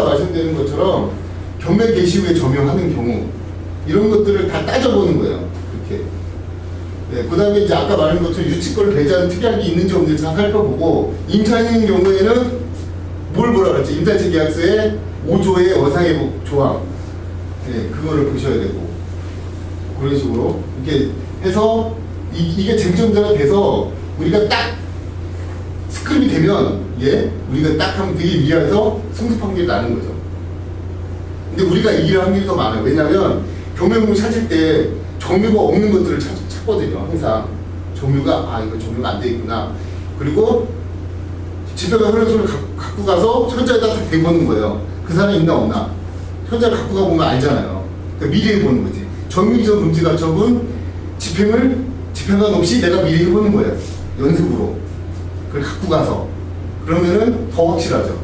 말씀드린 것처럼 경매 개시 후에 점유하는 경우 이런 것들을 다 따져보는 거예요. 이렇게. 네, 그 다음에 이제 아까 말한 것처럼 유치권을 배제하는 특약이 있는지 없는지 다 살펴보고 임차인인 경우에는 뭘 보라 그랬죠? 임차차 계약서에 5조의 어상회복 조항, 네, 그거를 보셔야 되고 그런 식으로 이렇게 해서 이게 쟁점자가 돼서 우리가 딱 스크립이 되면 우리가 딱 하면 되게 유리해서 승수 판결이 나는 거죠. 근데 우리가 이길 확률이 더 많아요. 왜냐하면 경매물을 찾을 때 점유가 없는 것들을 찾거든요. 항상 점유가 이거 점유가 안 돼 있구나. 그리고 집회가 현황서를 갖고 가서 현장에다 딱 대보는 거예요. 그 사람이 있나 없나. 현장을 갖고 가보면 알잖아요. 그러니까 미리 해보는 거지. 점유이전 금지가처분 집행관 없이 내가 미리 해보는 거예요. 연습으로. 그걸 갖고 가서. 그러면은 더 확실하죠.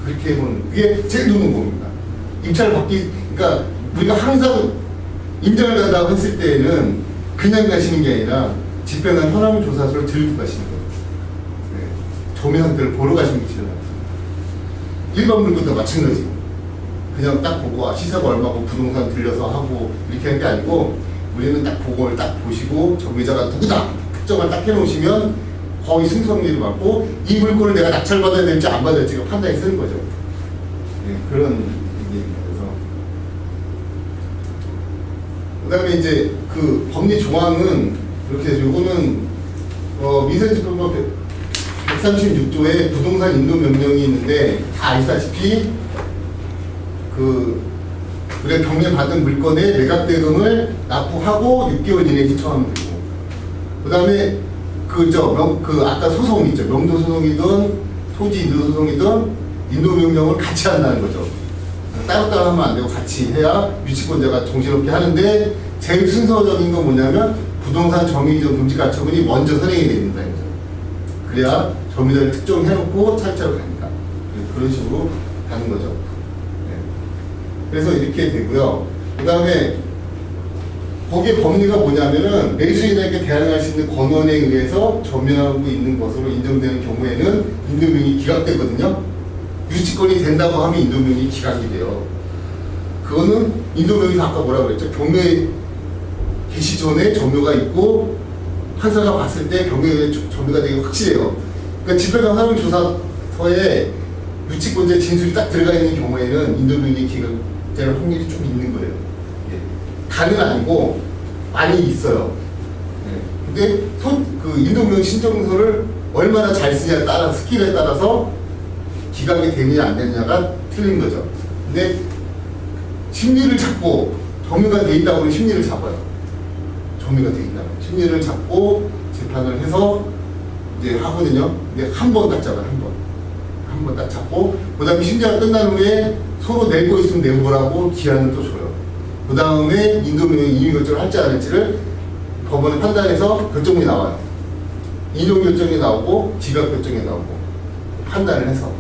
그렇게 해보는, 그게 제일 좋은 겁니다. 입찰을 그러니까 우리가 항상 임장을 간다고 했을 때에는 그냥 가시는 게 아니라 집행관 현황 조사서를 들고 가시는 거예요. 네. 점유 상태를 보러 가시는 게 제일 낫죠. 일반 물건도 마찬가지. 그냥 딱 보고 시세가 얼마고 부동산 들려서 하고 이렇게 하는 게 아니고 우리는 딱 그걸 딱 보시고 점유자가 누구다 특정을 딱 해놓으시면 거의 승소 확률이 많고 이 물건을 내가 낙찰받아야 될지 안 받아야 될지가 판단이 쓰는 거죠. 네, 그런 얘기입니다. 그 다음에 이제 그 법리 조항은 이렇게 해서 요거는 민사집행법 136조에 부동산 인도 명령이 있는데 다 아시다시피 우리가 경매 받은 물건의 매각 대금을 납부하고 6개월 이내에 신청하면 되고 그 다음에 아까 소송 있죠. 명도 소송이든 토지 인도 소송이든 인도 명령을 같이 한다는 거죠. 따로따로 하면 안 되고 같이 해야 유치권자가 정신없게 하는데 제일 순서적인 건 뭐냐면 부동산 점유이전 금지 가처분이 먼저 선행이 됩니다. 그래야 점유자를 특정해놓고 차례차례 가니까 그런 식으로 가는 거죠. 네. 그래서 이렇게 되고요. 그 다음에 거기에 법리가 뭐냐면은 매수인에게 대항할 수 있는 권한에 의해서 점유하고 있는 것으로 인정되는 경우에는 인도명이 기각되거든요. 유치권이 된다고 하면 인도명이 기각이 돼요. 그거는 인도명에서 아까 뭐라 그랬죠? 경매 개시 전에 점유가 있고 판사가 봤을 때 경매 점유가 되게 확실해요. 그러니까 집행관 사용조사서에 유치권자 진술이 딱 들어가 있는 경우에는 인도명이 기각될 확률이 좀 있는 거예요. 다는 아니고 많이 있어요. 근데 인도명 신청서를 얼마나 잘 쓰냐에 따라 스킬에 따라서 기각이 되느냐 안 되느냐가 틀린 거죠. 근데 심리를 잡고 점유가 돼 있다고 하면 심리를 잡아요. 점유가 돼 있다고 심리를 잡고 재판을 해서 이제 하거든요. 근데 한 번 딱 잡아요. 한 번 딱 잡고 그 다음에 심리가 끝난 후에 서로 낼 거 있으면 내보라고 기한을 또 줘요. 그 다음에 인도명이 인용 결정을 할지 안 할지를 법원에 판단해서 결정이 나와요. 인용 결정이 나오고 기각 결정이 나오고 판단을 해서.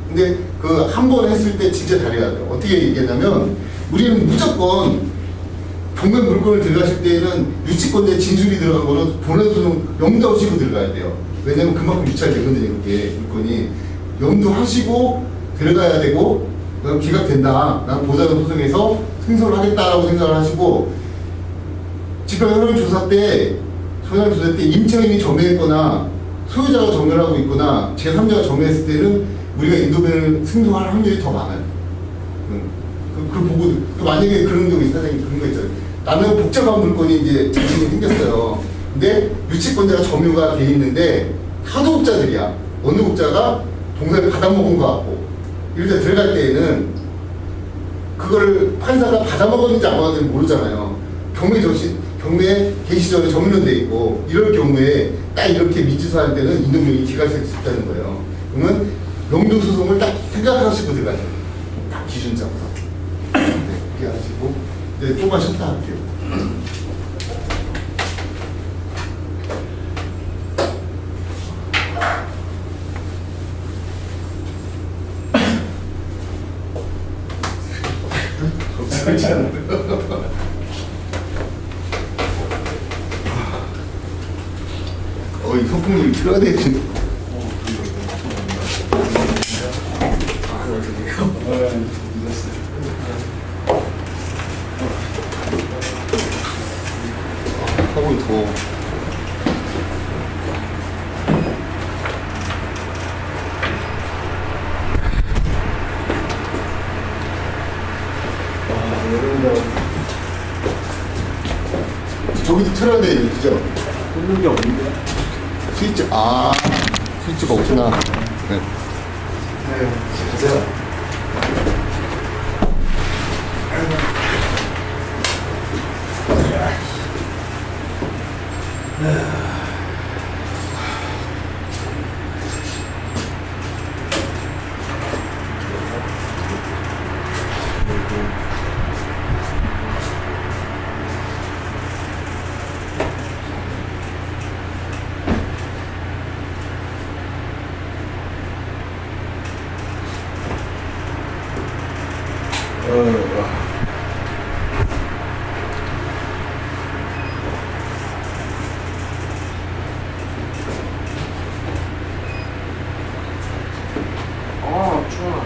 근데 그 한 번 했을 때 진짜 잘해야 돼요. 어떻게 얘기했냐면 우리는 무조건 경매 물건을 들어가실 때에는 유치권자의 진술이 들어간 거는 본회소송 염두하시고 들어가야 돼요. 왜냐면 그만큼 유찰되거든요. 그게 물건이 염두하시고 들어가야 되고 그럼 기각된다. 난 보자금 소송에서 승소를 하겠다라고 생각을 하시고 집행관 조사 때 임차인이 점유했거나 소유자가 점유를 하고 있거나 제3자가 점유했을 때는 우리가 인도면을 승소할 확률이 더 많아요. 그걸 보고 만약에 그런 경우 사장님 그런 거 있잖아요. 나는 복잡한 물건이 이제 자신이 생겼어요. 근데 유치권자가 점유가 돼 있는데 하도 복자들이야. 어느 복자가 동산을 받아먹은 거 같고 이럴 때 들어갈 때에는 그거를 판사가 받아먹었는지 안 받았는지 모르잖아요. 경매 개시 전에 점유는 돼 있고 이럴 경우에 딱 이렇게 미지수할 때는 인도명이 기각될 수 있다는 거예요. 그러면 명도 소송을 딱 생각하시고 들어가야 돼요. 딱 기준 잡아서. 네, 그렇게 하시고 이제 조금만 쉬었다 할게요. 그렇지 않아요. 이 소품이 들어야 되지. 같아요. 하고 더워. 저기도 틀어야 돼, 그죠? 뚫는 게 없는데? 스위치, 스위치가 없구나. 네. 보세요. 좋아.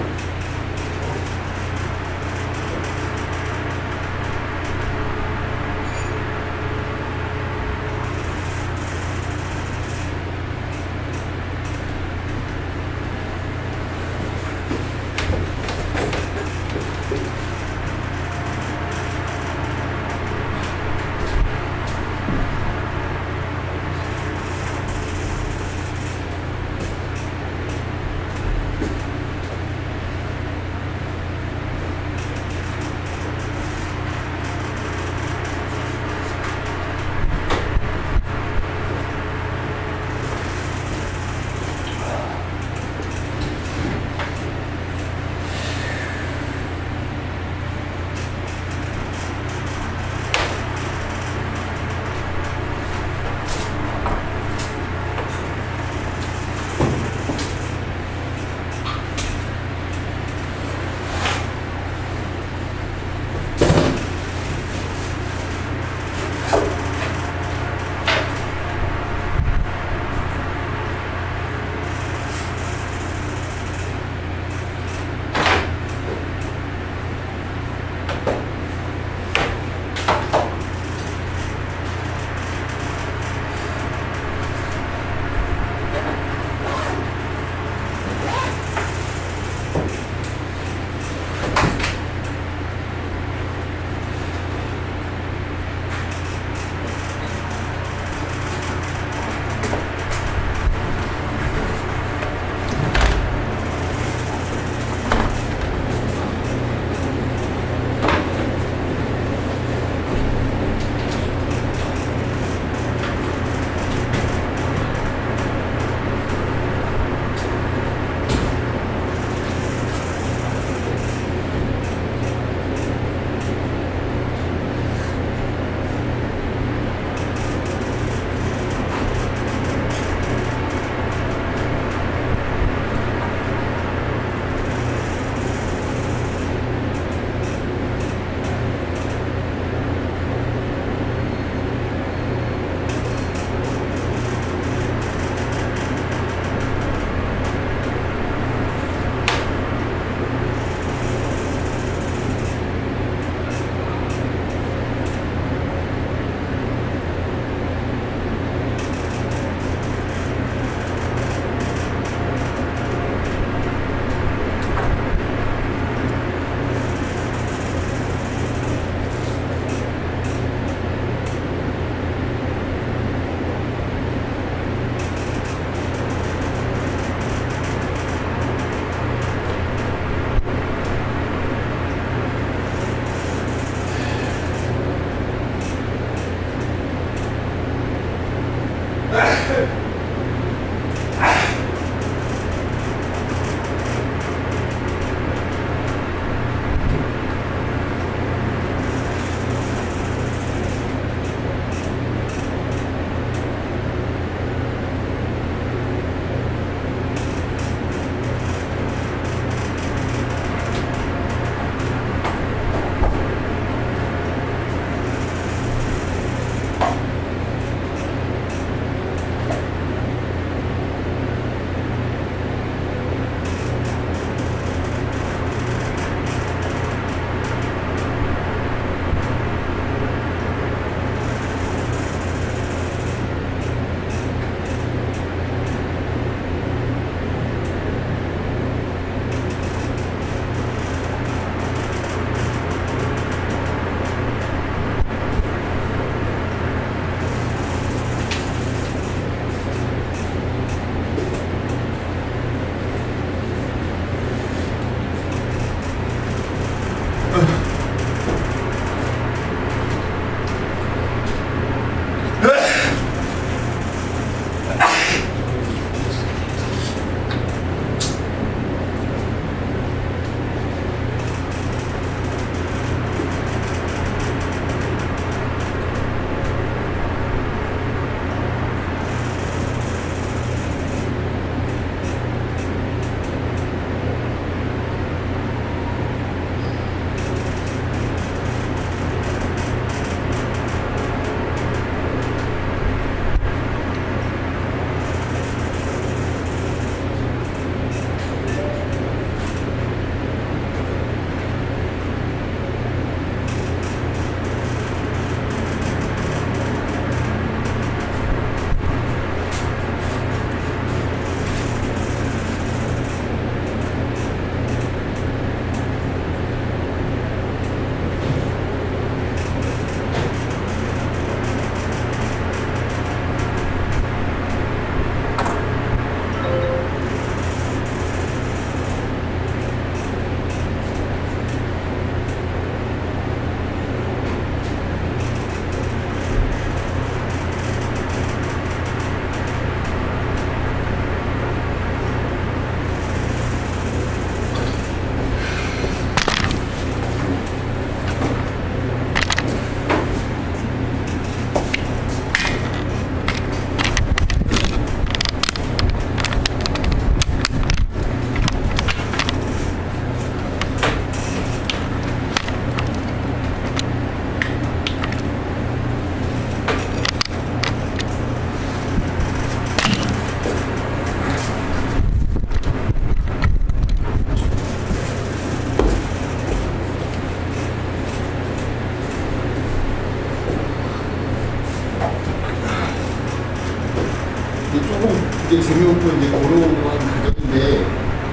이제 그런 과정인데,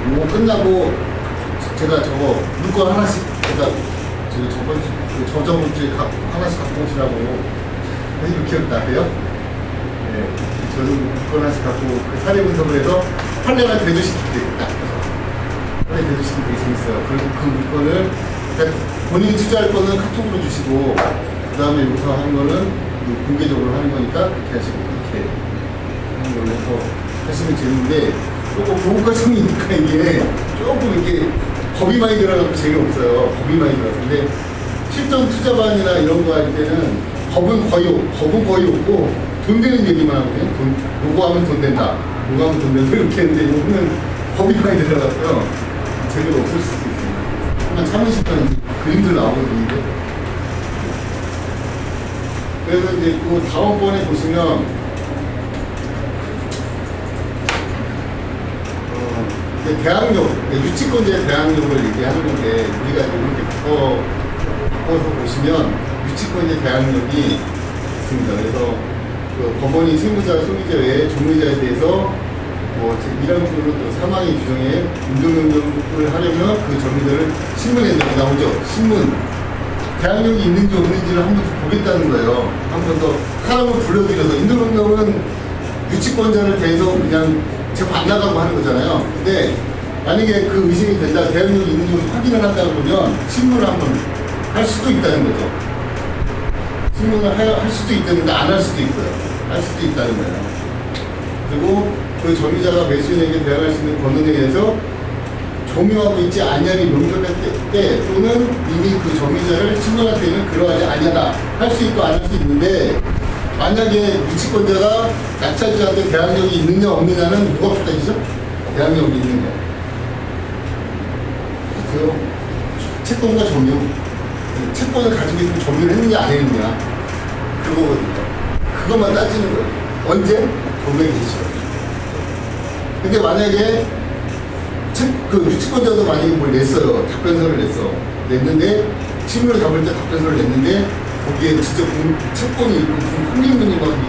뭐 끝나고 제가 저거 물건 하나씩, 제가 저번 주에 하나씩 갖고 오시라고 이렇게 나세요? 네, 저도 물건 하나씩 갖고 그 사례 분석을 해서 판례가 대조시킬 때 딱. 판례 대조시킬 때 재밌어요. 그리고 그 물건을, 그러니까 본인이 투자할 거는 카톡으로 주시고, 그 다음에 여기서 하는 거는 공개적으로 하는 거니까 그렇게 하시고, 그렇게 하는 걸로 해서 하시면 재밌는데, 조금 보호과정이니까 이게 조금 이렇게 겁이 많이 들어가고 재미없어요. 겁이 많이 들어가서. 근데 실전 투자반이나 이런 거 할 때는 겁은 거의 없고 돈 되는 얘기만 하거든요. 요거 하면 돈 된다. 요거 하면 돈 된다. 이렇게 했는데 요거는 겁이 많이 들어가서요. 재미가 없을 수도 있습니다. 한번 참으시면 그림들 나오거든요. 그래서 이제 그 다음번에 보시면 대항력, 유치권자의 대항력을 얘기하는 건데, 우리가 이렇게 바꿔서 보시면 유치권자의 대항력이 있습니다. 그래서 그 법원이 채무자, 소유자 외에 종류자에 대해서 뭐 제1항으로 또 사망의 규정에 운동명령을 하려면 그 점유자를 신문에 나오죠. 신문. 대항력이 있는지 없는지를 한 번 더 보겠다는 거예요. 한 번 더 사람을 불러들여서 인도명령은 유치권자를 대해서 그냥 제가 안 나가고 하는 거잖아요. 근데 만약에 그 의심이 된다, 대항력이 있는지 확인을 한다 그러면 신문을 한번 할 수도 있다는 거죠. 신문을 할 수도 있다는데 안 할 수도 있고요. 할 수도 있다는 거예요. 그리고 그 점유자가 매수인에게 대항할 수 있는 권한에 의해서 점유하고 있지 않냐를 명백할 때 또는 이미 그 점유자를 신문할 때는 그러하지 아니하다 할 수 있고 안 할 수 있는데, 만약에 유치권자가 낙찰자한테 대항력이 있느냐 없느냐는 뭐가 따지죠? 대항력이 있느냐. 같아요. 채권과 점유. 채권을 가지고 있으면 점유를 했느냐 안 했느냐. 그거거든요. 그것만 따지는 거예요. 언제? 금액이 있죠. 근데 만약에 그 유치권자도 만약에 뭘 냈어요. 답변서를 냈는데 실무를 잡을 때 답변서를 냈는데 거기에 진짜 채권이 있고 funding분이 막